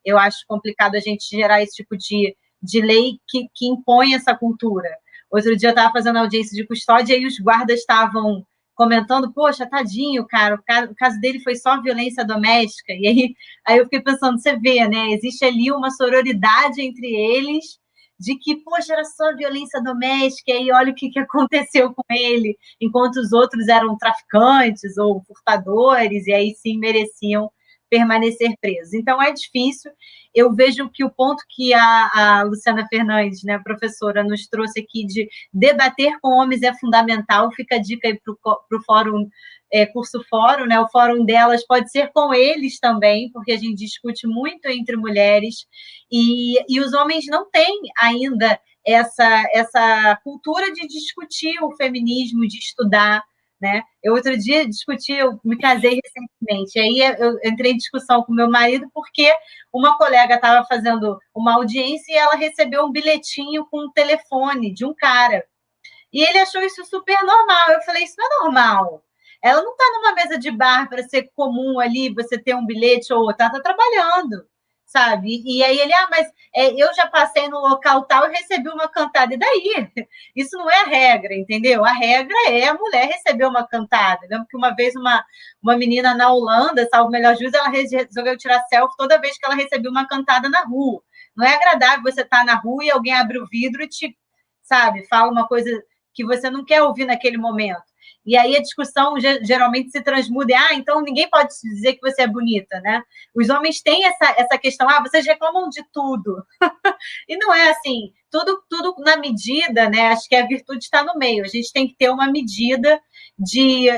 Eu acho complicado a gente gerar esse tipo de lei que impõe essa cultura. Outro dia eu estava fazendo audiência de custódia e os guardas estavam comentando, poxa, tadinho, cara, o caso dele foi só violência doméstica. E aí eu fiquei pensando, você vê, né? Existe ali uma sororidade entre eles de que, poxa, era só violência doméstica, e aí olha o que aconteceu com ele, enquanto os outros eram traficantes ou furtadores, e aí sim mereciam permanecer presos. Então, é difícil. Eu vejo que o ponto que a Luciana Fernandes, né, professora, nos trouxe aqui de debater com homens é fundamental. Fica a dica aí para o fórum, curso fórum, né? O fórum delas pode ser com eles também, porque a gente discute muito entre mulheres, e os homens não têm ainda essa cultura de discutir o feminismo, de estudar, né? Eu outro dia eu me casei recentemente, aí eu entrei em discussão com meu marido porque uma colega estava fazendo uma audiência e ela recebeu um bilhetinho com um telefone de um cara. E ele achou isso super normal. Eu falei, isso não é normal. Ela não está numa mesa de bar para ser comum ali você ter um bilhete ou outro, ela está trabalhando, sabe? E aí ele, mas eu já passei no local tal e recebi uma cantada. E daí? Isso não é a regra, entendeu? A regra é a mulher receber uma cantada. Eu lembro que uma vez uma menina na Holanda, salvo o melhor juízo, ela resolveu tirar selfie toda vez que ela recebeu uma cantada na rua. Não é agradável você estar na rua e alguém abre o vidro e te, sabe, fala uma coisa que você não quer ouvir naquele momento. E aí a discussão geralmente se transmuda, então ninguém pode dizer que você é bonita, né? Os homens têm essa questão, vocês reclamam de tudo. E não é assim, tudo na medida, né? Acho que a virtude está no meio. A gente tem que ter uma medida de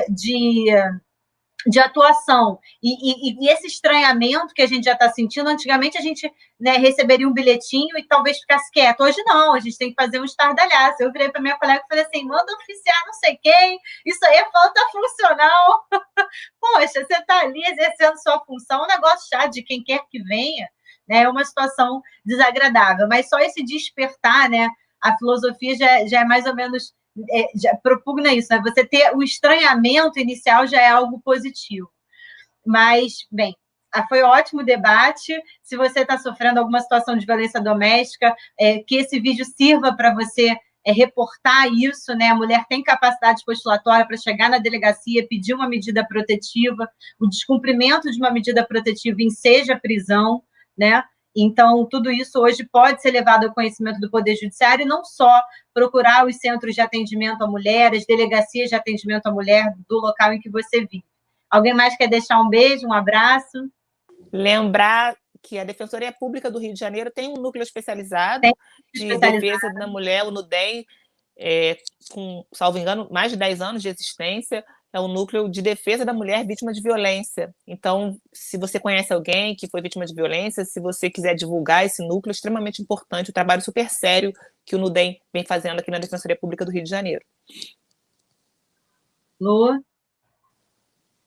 atuação. E esse estranhamento que a gente já está sentindo, antigamente a gente, né, receberia um bilhetinho e talvez ficasse quieto. Hoje não, a gente tem que fazer um estardalhaço. Eu virei para minha colega e falei assim, manda oficiar não sei quem, isso aí é falta funcional. Poxa, você está ali exercendo sua função, um negócio chato de quem quer que venha, né, é uma situação desagradável. Mas só esse despertar, né, a filosofia já é mais ou menos... já propugna isso, né? Você ter o estranhamento inicial já é algo positivo. Mas, bem, foi um ótimo debate. Se você está sofrendo alguma situação de violência doméstica, que esse vídeo sirva para você reportar isso, né? A mulher tem capacidade postulatória para chegar na delegacia, pedir uma medida protetiva, o descumprimento de uma medida protetiva enseja prisão, né? Então, tudo isso hoje pode ser levado ao conhecimento do Poder Judiciário e não só procurar os centros de atendimento à mulher, as delegacias de atendimento à mulher do local em que você vive. Alguém mais quer deixar um beijo, um abraço? Lembrar que a Defensoria Pública do Rio de Janeiro tem um núcleo especializado de defesa da mulher, o NUDEM, com, salvo engano, mais de 10 anos de existência, é um núcleo de defesa da mulher vítima de violência. Então, se você conhece alguém que foi vítima de violência, se você quiser divulgar esse núcleo, é extremamente importante, um trabalho super sério que o NUDEM vem fazendo aqui na Defensoria Pública do Rio de Janeiro. Lu?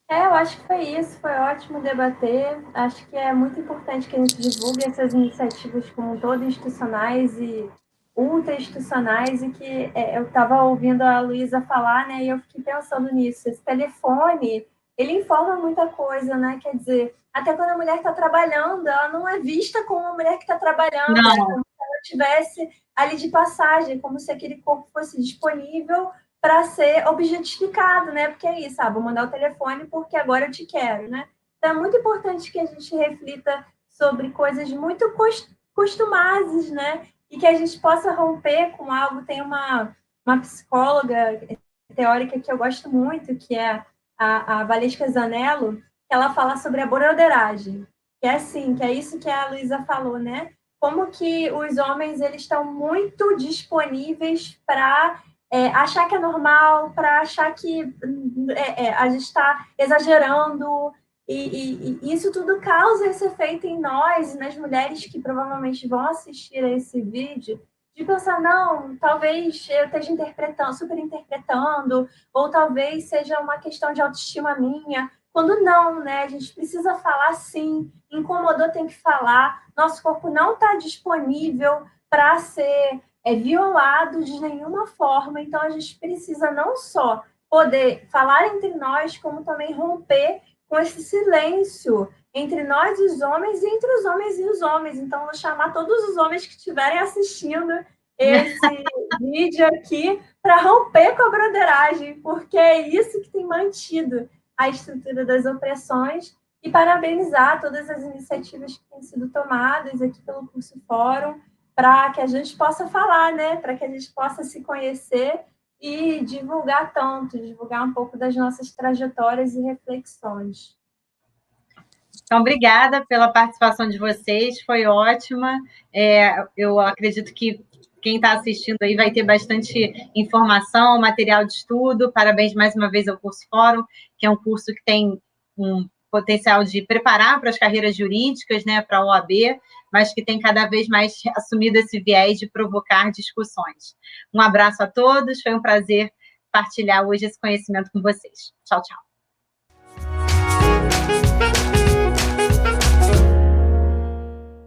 Eu acho que foi isso, foi ótimo debater. Acho que é muito importante que a gente divulgue essas iniciativas como um todo, institucionais e ultra-institucionais, e que eu estava ouvindo a Luísa falar, né, e eu fiquei pensando nisso. Esse telefone, ele informa muita coisa, né? Quer dizer, até quando a mulher está trabalhando, ela não é vista como uma mulher que está trabalhando, não. Como se ela estivesse ali de passagem, como se aquele corpo fosse disponível para ser objetificado, né? Porque é isso, vou mandar o telefone porque agora eu te quero, né? Então é muito importante que a gente reflita sobre coisas muito costumazes, né? E que a gente possa romper com algo. Tem uma psicóloga teórica que eu gosto muito, que é a Valesca Zanello, que ela fala sobre a broderagem, que é assim, que é isso que a Luísa falou, né? Como que os homens eles estão muito disponíveis para achar que é normal, para achar que a gente está exagerando, e isso tudo causa esse efeito em nós, nas mulheres que provavelmente vão assistir a esse vídeo, de pensar, não, talvez eu esteja superinterpretando, ou talvez seja uma questão de autoestima minha, quando não, né? A gente precisa falar sim, incomodou, tem que falar, nosso corpo não está disponível para ser violado de nenhuma forma, então a gente precisa não só poder falar entre nós, como também romper com esse silêncio entre nós e os homens, e entre os homens e os homens. Então, vou chamar todos os homens que estiverem assistindo esse vídeo aqui para romper com a broderagem, porque é isso que tem mantido a estrutura das opressões, e parabenizar todas as iniciativas que têm sido tomadas aqui pelo Curso Fórum, para que a gente possa falar, né? Para que a gente possa se conhecer e divulgar um pouco das nossas trajetórias e reflexões. Então, obrigada pela participação de vocês, foi ótima. Eu acredito que quem está assistindo aí vai ter bastante informação, material de estudo. Parabéns mais uma vez ao Curso Fórum, que é um curso que tem um potencial de preparar para as carreiras jurídicas, né, para a OAB, mas que tem cada vez mais assumido esse viés de provocar discussões. Um abraço a todos, foi um prazer partilhar hoje esse conhecimento com vocês. Tchau, tchau.